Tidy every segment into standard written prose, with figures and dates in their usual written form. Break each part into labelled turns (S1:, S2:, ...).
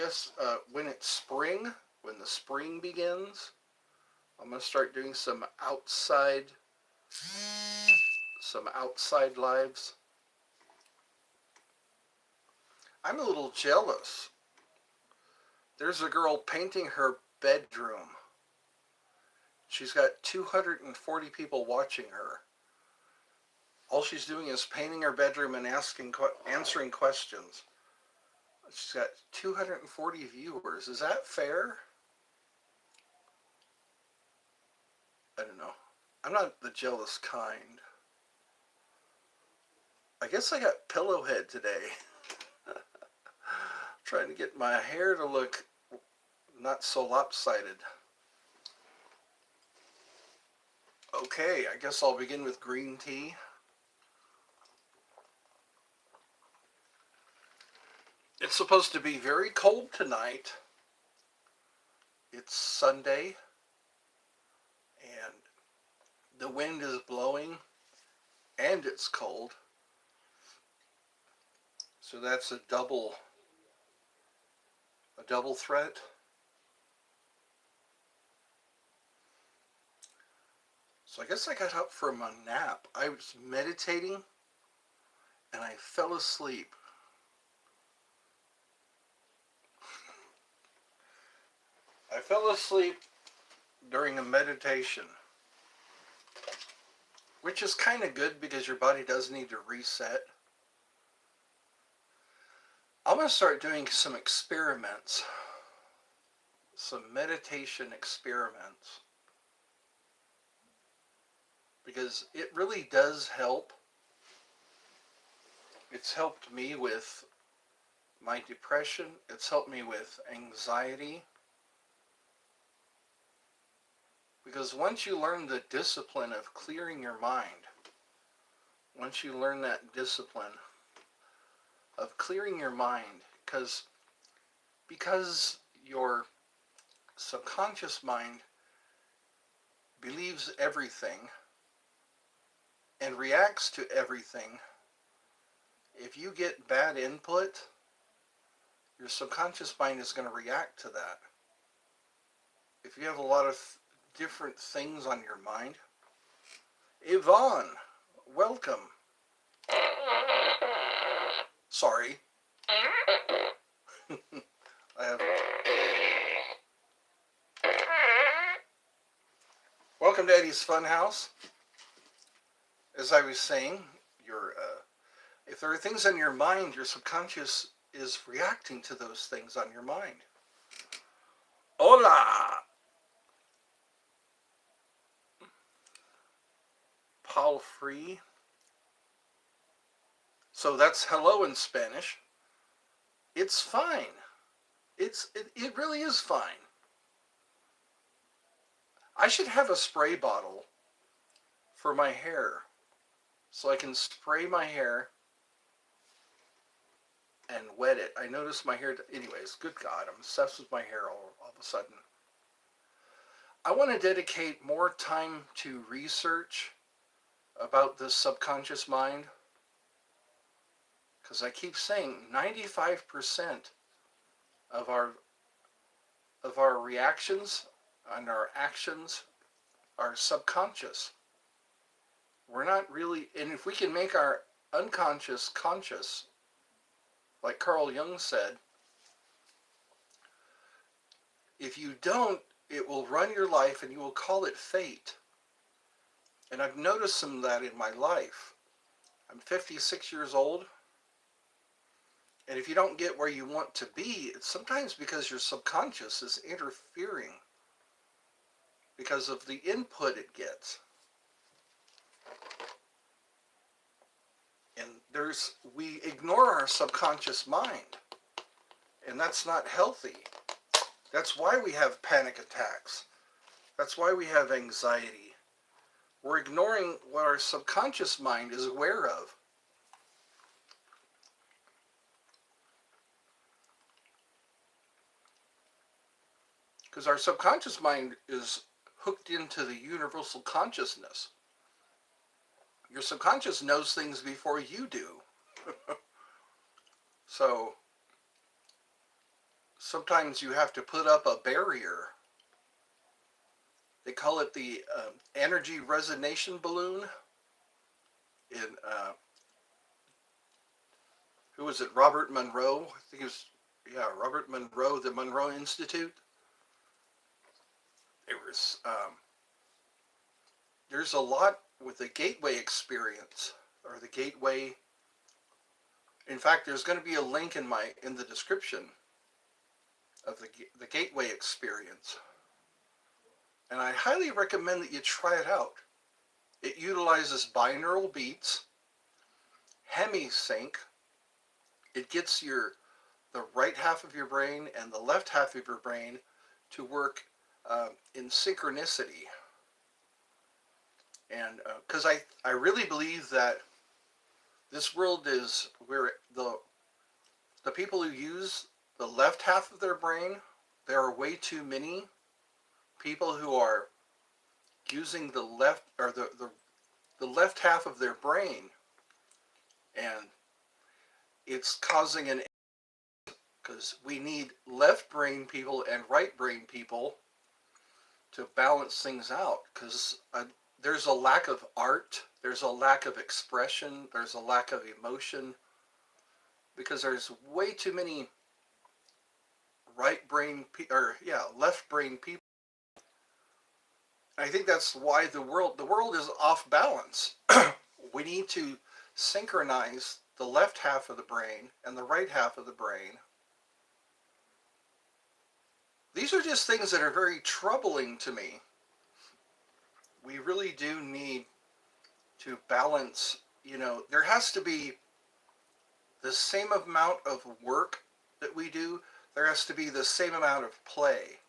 S1: guess when it's spring, when the spring begins, I'm going to start doing some outside lives. I'm a little jealous. There's a girl painting her bedroom. She's got 240 people watching her. All she's doing is painting her bedroom and answering questions. She's got 240 viewers. Is that fair? I don't know. I'm not the jealous kind. I guess I got pillow head today. Trying to get my hair to look not so lopsided. Okay, I guess I'll begin with green tea. It's supposed to be very cold tonight. It's Sunday, and the wind is blowing, and it's cold. So that's a double threat. So I guess I got up from a nap. I was meditating, and I fell asleep. I fell asleep during a meditation, which is kind of good because your body does need to reset. I'm going to start doing some experiments, some meditation experiments, because it really does help. It's helped me with my depression. It's helped me with anxiety. Because once you learn the discipline of clearing your mind, once you learn that discipline of clearing your mind, because your subconscious mind believes everything and reacts to everything, if you get bad input, your subconscious mind is going to react to that. If you have a lot of different things on your mind. Yvonne, welcome. Sorry. I have... Welcome to Eddie's Funhouse. As I was saying, if there are things on your mind, your subconscious is reacting to those things on your mind. Hola! Paul Free. So that's hello in Spanish. It's fine. It really is fine. I should have a spray bottle for my hair so I can spray my hair and wet it. I noticed my hair... Anyways, good God, I'm obsessed with my hair all of a sudden. I want to dedicate more time to research about the subconscious mind, because I keep saying 95% of our reactions and our actions are subconscious. We're not really... And if we can make our unconscious conscious, like Carl Jung said, if you don't, it will run your life and you will call it fate. And I've noticed some of that in my life. I'm 56 years old. And if you don't get where you want to be, it's sometimes because your subconscious is interfering because of the input it gets. And we ignore our subconscious mind. And that's not healthy. That's why we have panic attacks. That's why we have anxiety. We're ignoring what our subconscious mind is aware of. Because our subconscious mind is hooked into the universal consciousness. Your subconscious knows things before you do. So sometimes you have to put up a barrier. They call it the energy resonance balloon. In who was it? Robert Monroe. I think it was, yeah, Robert Monroe, the Monroe Institute. There was there's a lot with the gateway experience or the gateway. In fact, there's going to be a link in the description of the gateway experience, and I highly recommend that you try it out. It utilizes binaural beats, hemisync. It gets the right half of your brain and the left half of your brain to work in synchronicity. And because I really believe that this world is where the people who use the left half of their brain, there are way too many people who are using the left or the left half of their brain, and it's causing an, because we need left brain people and right brain people to balance things out, because there's a lack of art, there's a lack of expression, there's a lack of emotion, because there's way too many right brain or yeah, left brain people. I think that's why the world is off balance. We need to synchronize the left half of the brain and the right half of the brain. These are just things that are very troubling to me. We really do need to balance, there has to be the same amount of work that we do. There has to be the same amount of play.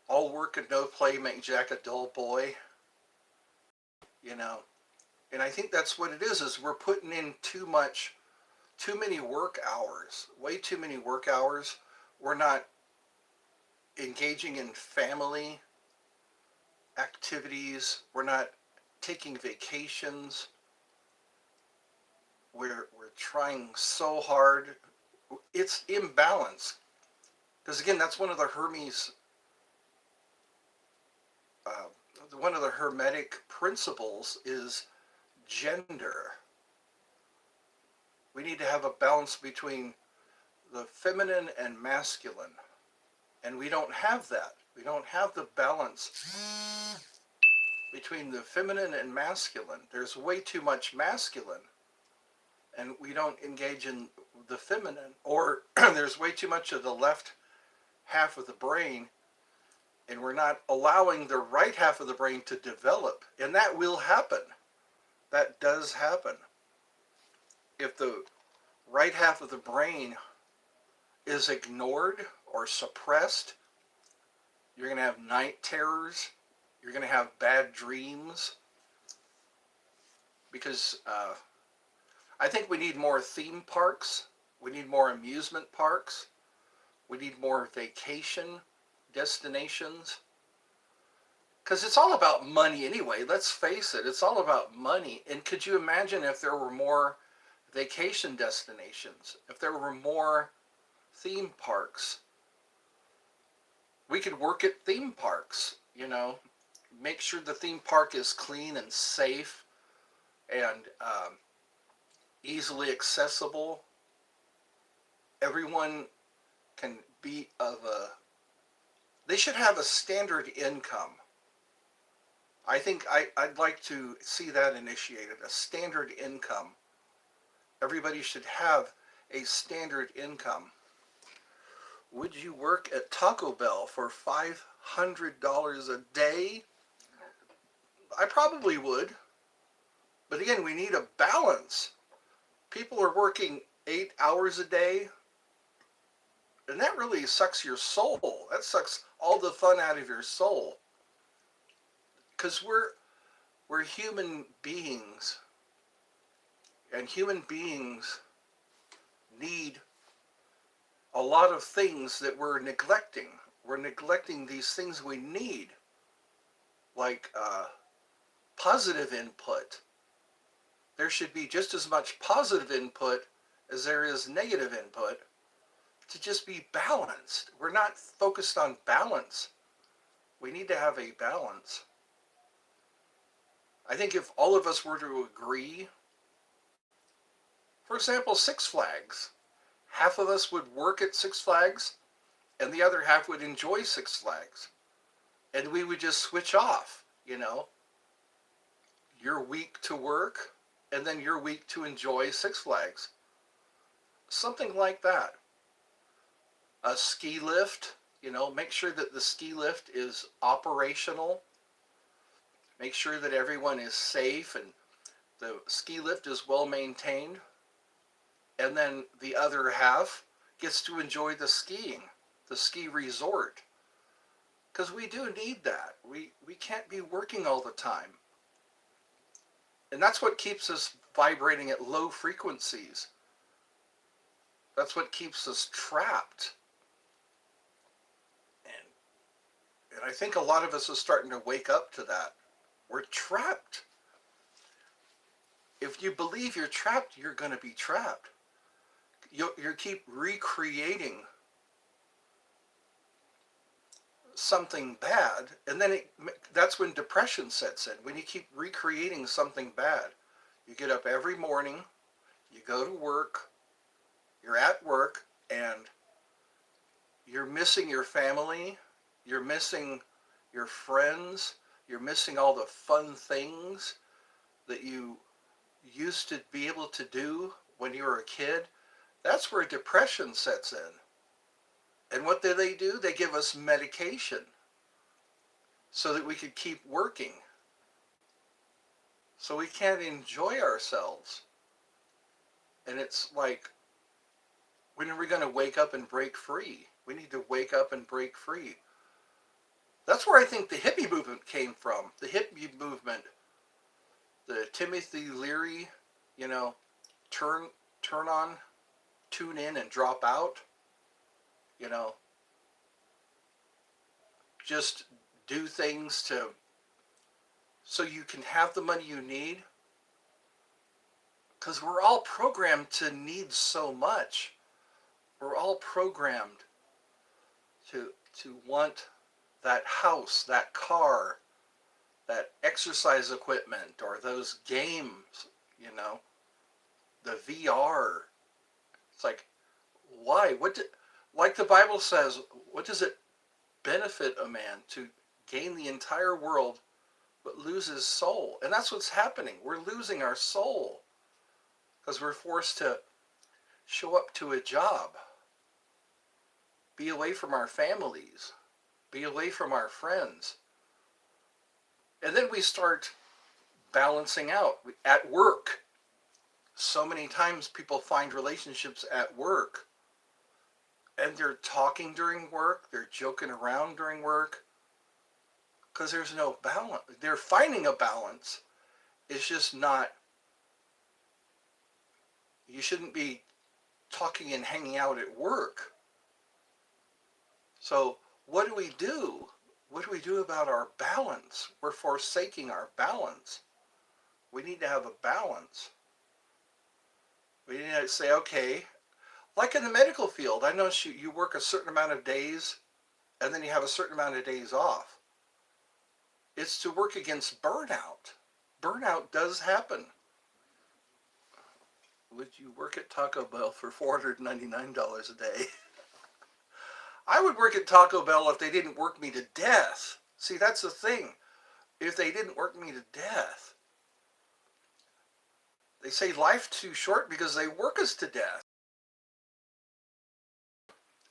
S1: All work and no play make Jack a dull boy. And I think that's what it is we're putting in too many work hours, way too many work hours. We're not engaging in family activities. We're not taking vacations. We're trying so hard. It's imbalance. Because again, that's one of the one of the Hermetic principles is gender. We need to have a balance between the feminine and masculine. And we don't have that. We don't have the balance between the feminine and masculine. There's way too much masculine, and we don't engage in the feminine. Or there's way too much of the left half of the brain, and we're not allowing the right half of the brain to develop. And that will happen. That does happen. If the right half of the brain is ignored or suppressed, you're going to have night terrors. You're going to have bad dreams. Because I think we need more theme parks. We need more amusement parks. We need more vacation destinations. Because it's all about money anyway. Let's face it. It's all about money. And could you imagine if there were more vacation destinations? If there were more theme parks? We could work at theme parks, make sure the theme park is clean and safe and easily accessible. Everyone can be they should have a standard income. I think I'd like to see that initiated, a standard income. Everybody should have a standard income. Would you work at Taco Bell for $500 a day? I probably would. But again, we need a balance. People are working 8 hours a day, and that really sucks your soul. That sucks all the fun out of your soul. Because we're human beings, and human beings need a lot of things that we're neglecting. We're neglecting these things we need, like positive input. There should be just as much positive input as there is negative input. to just be balanced. We're not focused on balance. We need to have a balance. I think if all of us were to agree, for example, Six Flags, half of us would work at Six Flags and the other half would enjoy Six Flags. And we would just switch off, you know. Your week to work and then your week to enjoy Six Flags. Something like that. A ski lift, you know, make sure that the ski lift is operational. Make sure that everyone is safe and the ski lift is well maintained. And then the other half gets to enjoy the skiing, the ski resort. Because we do need that. We can't be working all the time. And that's what keeps us vibrating at low frequencies. That's what keeps us trapped. And I think a lot of us are starting to wake up to that. We're trapped. If you believe you're trapped, you're going to be trapped. You keep recreating something bad, and then that's when depression sets in. When you keep recreating something bad, you get up every morning, you go to work, you're at work, and you're missing your family, you're missing your friends, you're missing all the fun things that you used to be able to do when you were a kid. That's where depression sets in. And what do? They give us medication so that we could keep working. So we can't enjoy ourselves. And it's like, when are we going to wake up and break free? We need to wake up and break free. That's where I think the hippie movement came from. The hippie movement, the Timothy Leary, you know, turn on, tune in and drop out, you know, just do things so you can have the money you need. Because we're all programmed to need so much. We're all programmed to want that house, that car, that exercise equipment, or those games, you know, the VR. It's like, why? Like the Bible says, what does it benefit a man to gain the entire world but lose his soul? And that's what's happening. We're losing our soul because we're forced to show up to a job, be away from our families, be away from our friends. And then we start balancing out at work. So many times people find relationships at work, and they're talking during work, they're joking around during work, because there's no balance. They're finding a balance. It's just not, you shouldn't be talking and hanging out at work. So what do we do? What do we do about our balance? We're forsaking our balance. We need to have a balance. We need to say, okay, like in the medical field, I know you work a certain amount of days and then you have a certain amount of days off. It's to work against burnout. Burnout does happen. Would you work at Taco Bell for $499 a day? I would work at Taco Bell if they didn't work me to death. See, that's the thing. If they didn't work me to death. They say life's too short because they work us to death.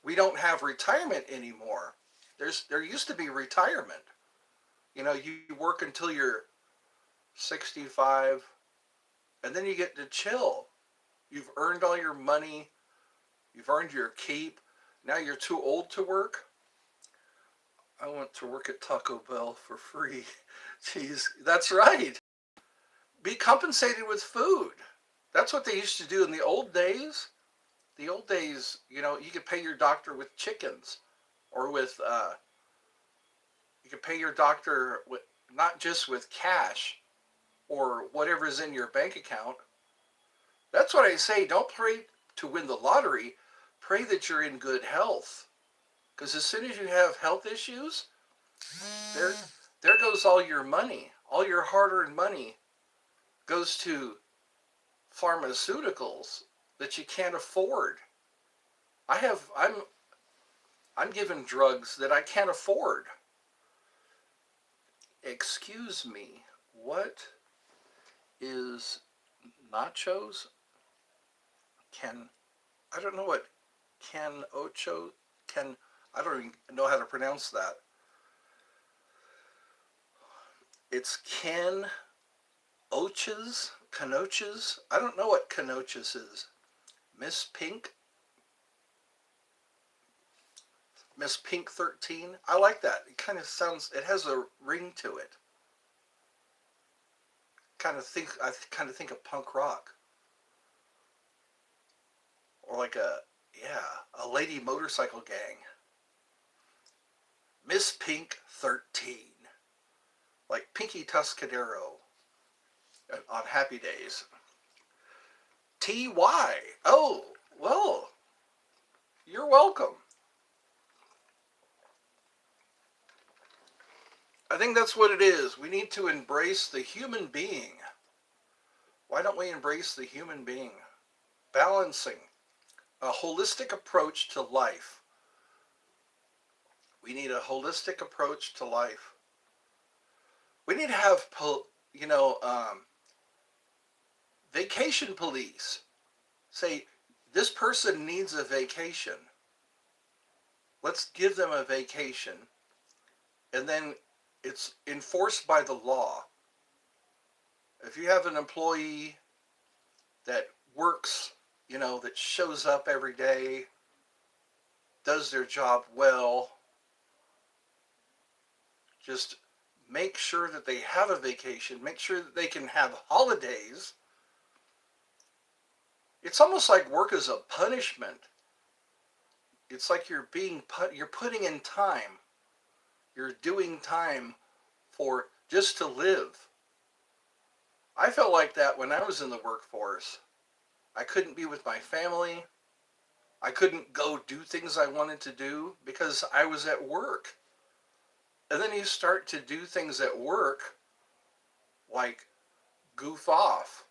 S1: We don't have retirement anymore. There used to be retirement. You know, you work until you're 65, and then you get to chill. You've earned all your money. You've earned your keep. Now you're too old to work. I want to work at Taco Bell for free. Jeez, that's right. Be compensated with food. That's what they used to do in the old days. The old days, you know, you could pay your doctor with chickens, or with, you could pay your doctor with, not just with cash or whatever's in your bank account. That's what I say. Don't pray to win the lottery. pray that you're in good health. Because as soon as you have health issues, there, there goes all your money. All your hard-earned money goes to pharmaceuticals that you can't afford. I'm given drugs that I can't afford. Excuse me, what is nachos? Can I don't know what can ocho can I don't even know how to pronounce that. It's can ochas, canochas. I don't know what canochas is. Miss Pink, Miss Pink 13. I like that. It kind of sounds. It has a ring to it. I kind of think of punk rock or like a lady motorcycle gang. Miss Pink 13, like Pinky Tuscadero on Happy Days. TY. Oh, well, you're welcome. I think that's what it is. We need to embrace the human being. Why don't we embrace the human being? Balancing a holistic approach to life. We need a holistic approach to life. We need to have, vacation police. Say, this person needs a vacation. Let's give them a vacation. And then it's enforced by the law. If you have an employee that works, that shows up every day, does their job well, just make sure that they have a vacation, make sure that they can have holidays. It's almost like work is a punishment. It's like you're putting in time. You're doing time for just to live. I felt like that when I was in the workforce. I couldn't be with my family. I couldn't go do things I wanted to do because I was at work. And then you start to do things at work like goof off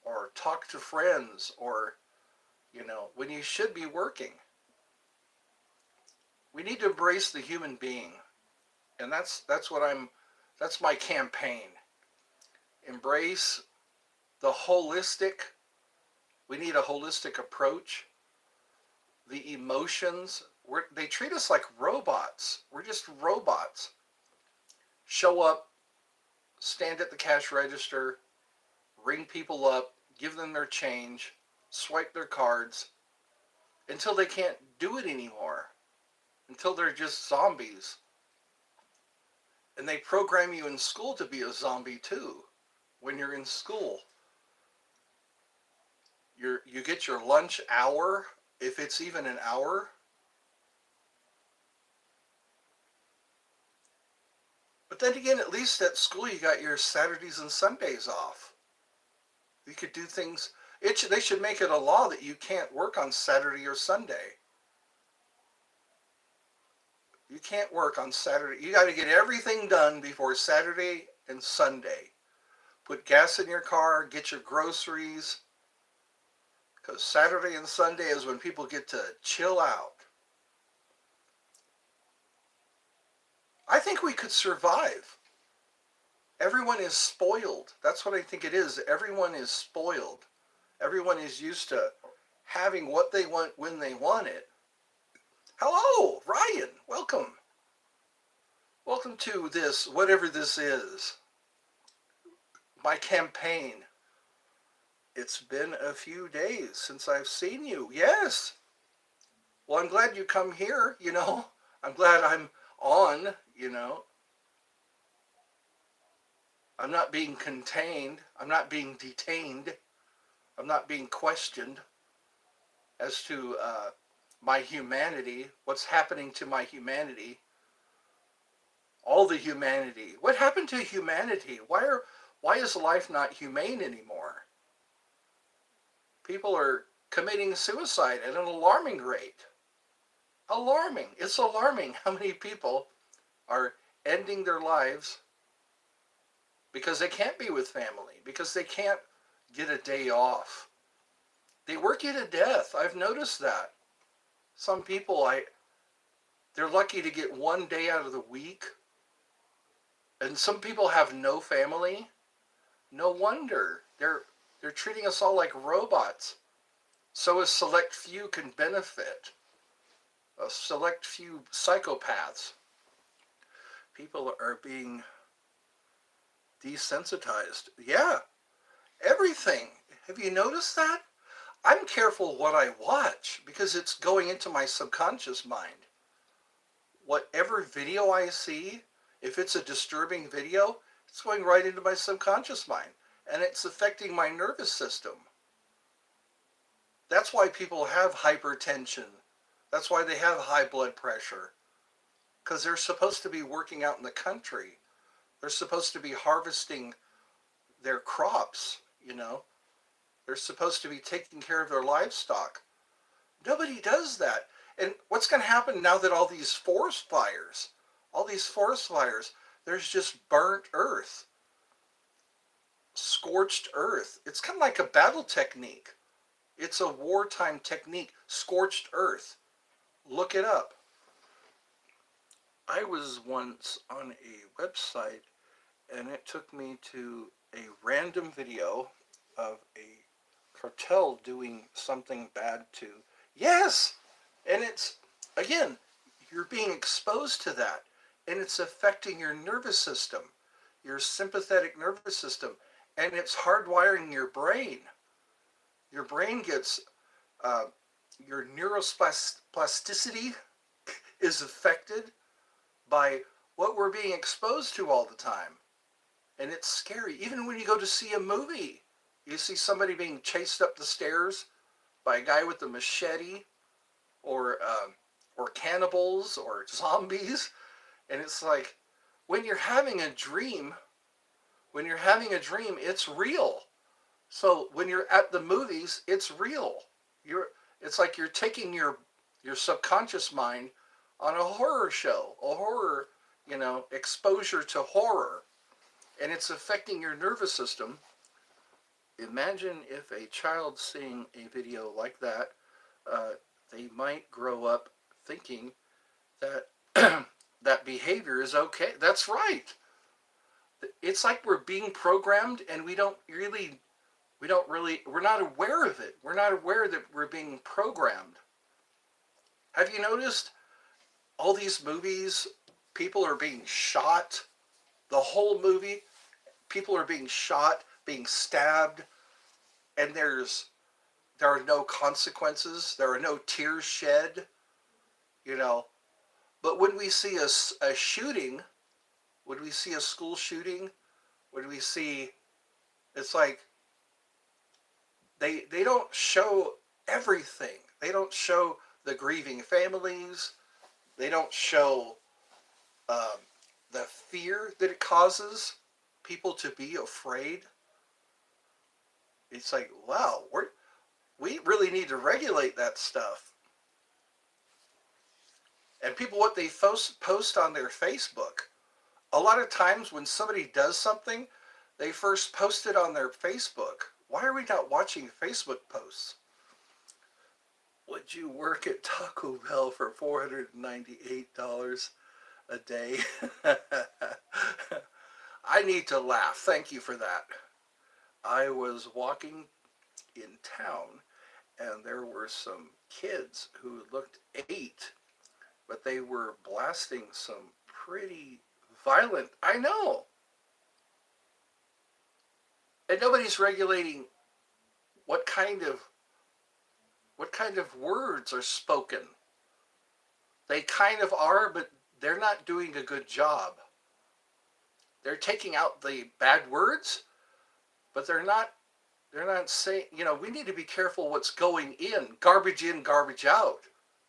S1: or talk to friends or, when you should be working. We need to embrace the human being. And that's my campaign. Embrace the holistic. We need a holistic approach. The emotions, they treat us like robots. We're just robots. Show up, stand at the cash register, ring people up, give them their change, swipe their cards, until they can't do it anymore. Until they're just zombies. And they program you in school to be a zombie too. When you're in school, you get your lunch hour, if it's even an hour. But then again, at least at school you got your Saturdays and Sundays off. You could do things. They should make it a law that you can't work on Saturday or Sunday. You can't work on Saturday. You got to get everything done before Saturday and Sunday. Put gas in your car, get your groceries. Because Saturday and Sunday is when people get to chill out. I think we could survive. Everyone is spoiled. That's what I think it is. Everyone is spoiled. Everyone is used to having what they want when they want it. Hello, Ryan. Welcome. Welcome to this, whatever this is. My campaign. It's been a few days since I've seen you. Yes. Well, I'm glad you come here, I'm glad I'm on, I'm not being contained. I'm not being detained. I'm not being questioned as to my humanity, what's happening to my humanity, all the humanity. What happened to humanity? Why is life not humane anymore? People are committing suicide at an alarming rate. Alarming. It's alarming how many people are ending their lives because they can't be with family, because they can't get a day off. They work you to death. I've noticed that. Some people, they're lucky to get one day out of the week, and some people have no family. No wonder they're treating us all like robots. So a select few can benefit. A select few psychopaths. People are being desensitized. Yeah, everything. Have you noticed that? I'm careful what I watch because it's going into my subconscious mind. Whatever video I see, if it's a disturbing video, it's going right into my subconscious mind and it's affecting my nervous system. That's why people have hypertension. That's why they have high blood pressure. Because they're supposed to be working out in the country. They're supposed to be harvesting their crops, you know. They're supposed to be taking care of their livestock. Nobody does that. And what's going to happen now that all these forest fires, there's just burnt earth, scorched earth. It's kind of like a battle technique. It's a wartime technique, scorched earth. Look it up. I was once on a website and it took me to a random video of a cartel doing something bad to. Yes! And it's, again, you're being exposed to that. And it's affecting your nervous system, your sympathetic nervous system. And it's hardwiring your brain. Your brain gets, your neuroplasticity is affected by what we're being exposed to all the time. And it's scary. Even when you go to see a movie, you see somebody being chased up the stairs by a guy with a machete, or cannibals, or zombies. And it's like, when you're having a dream, it's real. So when you're at the movies, it's real. It's like you're taking your subconscious mind on a horror show, exposure to horror, and it's affecting your nervous system. Imagine if a child seeing a video like that, they might grow up thinking that that behavior is okay. That's right. It's like we're being programmed, and we're not aware of it. We're not aware that we're being programmed. Have you noticed all these movies, people are being shot? The whole movie, people are being shot, being stabbed, and there are no consequences. There are no tears shed, you know. But when we see a shooting, when we see a school shooting, when we see, it's like they don't show everything. They don't show the grieving families. They don't show the fear that it causes people to be afraid. It's like, wow, we really need to regulate that stuff. And people, what they post on their Facebook, a lot of times when somebody does something, they first post it on their Facebook. Why are we not watching Facebook posts? Would you work at Taco Bell for $498 a day? I need to laugh. Thank you for that. I was walking in town and there were some kids who looked 8, but they were blasting some pretty violent, I know. And nobody's regulating what kind of words are spoken. They kind of are, but they're not doing a good job. They're taking out the bad words, but they're not saying, we need to be careful what's going in, garbage out.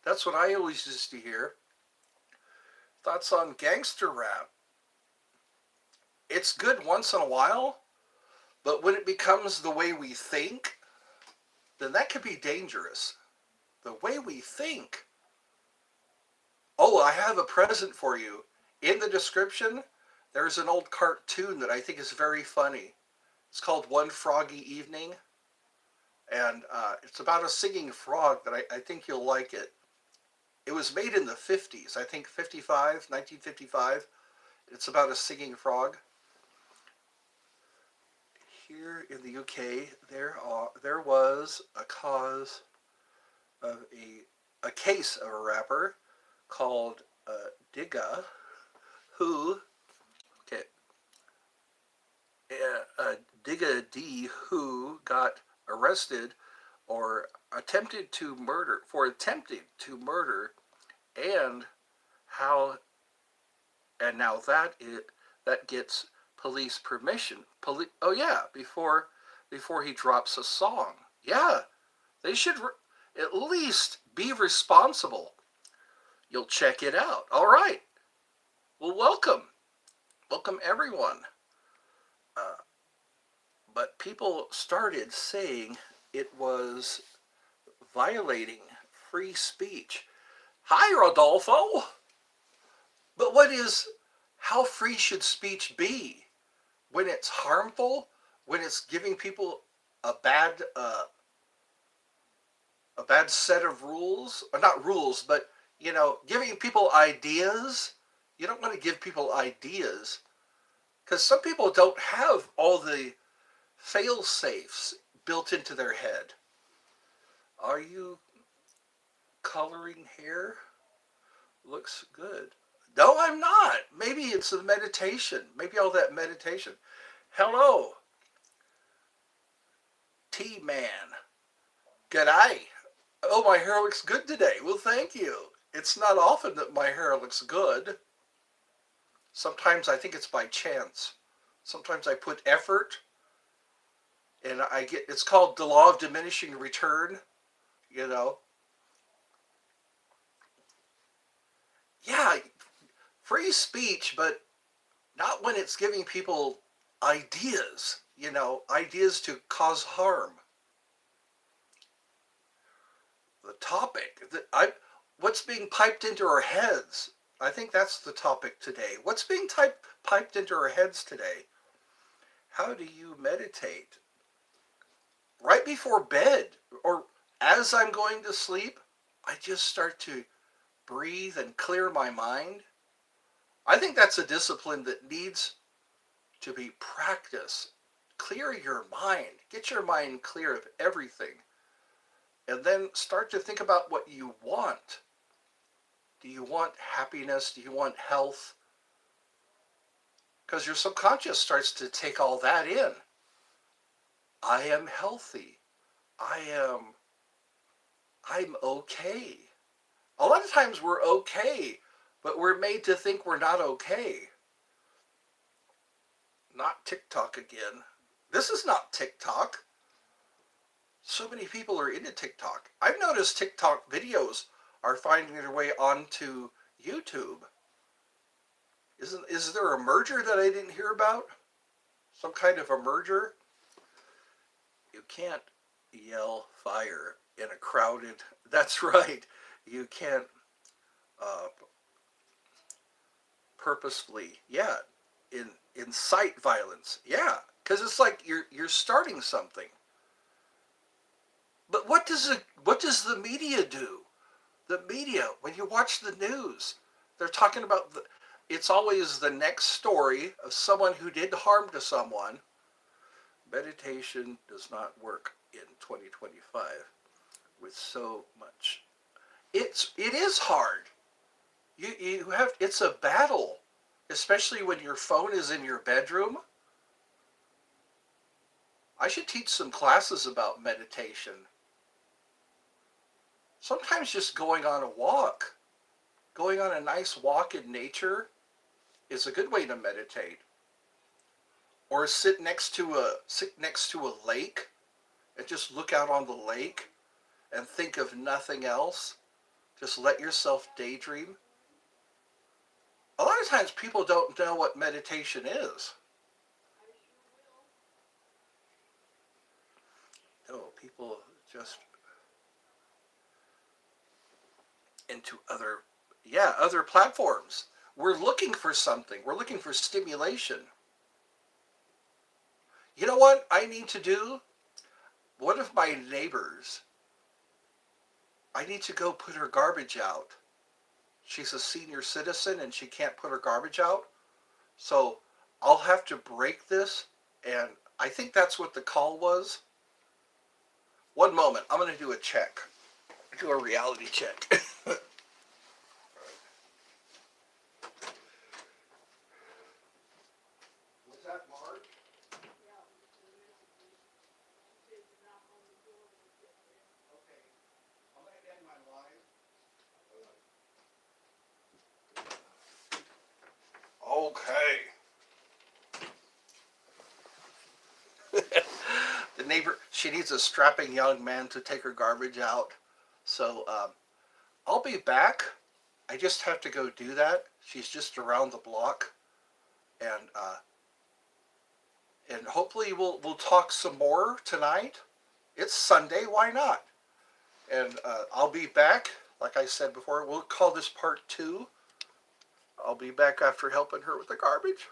S1: That's what I always used to hear. Thoughts on gangster rap. It's good once in a while, but when it becomes the way we think, then that could be dangerous. The way we think. Oh, I have a present for you. In the description, there's an old cartoon that I think is very funny. It's called One Froggy Evening, and it's about a singing frog that I think you'll like it. It was made in the 50s, I think 1955. It's about a singing frog. Here in the UK, there was a cause of a case of a rapper called Digga, who okay, Digga D, who got arrested or attempting to murder, and how and now that gets police permission. Oh yeah, before he drops a song. Yeah, they should at least be responsible. You'll check it out. All right. Well, welcome everyone. Uh, but people started saying it was violating free speech. Hi, Rodolfo. But how free should speech be? When it's harmful? When it's giving people a bad set of rules? Or not rules, but, giving people ideas? You don't want to give people ideas. Because some people don't have all the fail-safes built into their head. Are you coloring hair? Looks good. No, I'm not. Maybe it's the meditation. Maybe all that meditation. Hello, T-Man. G'day. Oh, my hair looks good today. Well, thank you. It's not often that my hair looks good. Sometimes I think it's by chance. Sometimes I put effort, and it's called the law of diminishing return, you know. Yeah, free speech, but not when it's giving people ideas, ideas to cause harm. The topic, what's being piped into our heads? I think that's the topic today. What's being piped into our heads today? How do you meditate? Right before bed, or as I'm going to sleep, I just start to breathe and clear my mind. I think that's a discipline that needs to be practiced. Clear your mind. Get your mind clear of everything. And then start to think about what you want. Do you want happiness? Do you want health? Because your subconscious starts to take all that in. I am healthy. I'm okay. A lot of times we're okay, but we're made to think we're not okay. Not TikTok again. This is not TikTok. So many people are into TikTok. I've noticed TikTok videos are finding their way onto YouTube. Is there a merger that I didn't hear about? Some kind of a merger? You can't yell fire in a crowded... That's right. You can't purposefully, incite violence. Yeah, because it's like you're starting something. But what does the media do? The media, when you watch the news, they're talking about it's always the next story of someone who did harm to someone. Meditation does not work in 2025 with so much. It is hard. It's a battle, especially when your phone is in your bedroom. I should teach some classes about meditation. Sometimes just going on a nice walk in nature is a good way to meditate. Or sit next to a lake and just look out on the lake and think of nothing else. Just let yourself daydream. A lot of times people don't know what meditation is. No, people just into other platforms. We're looking for something. We're looking for stimulation. You know what I need to do? One of my neighbors, I need to go put her garbage out. She's a senior citizen and she can't put her garbage out. So I'll have to break this, and I think that's what the call was. One moment, I'm going to do a check. Do a reality check. Was that Mark? Okay, I'm going to end my live. Okay. The neighbor, she needs a strapping young man to take her garbage out. So I'll be back. I just have to go do that. She's just around the block, and hopefully we'll talk some more tonight. It's Sunday, why not? And I'll be back. Like I said before, we'll call this part 2. I'll be back after helping her with the garbage.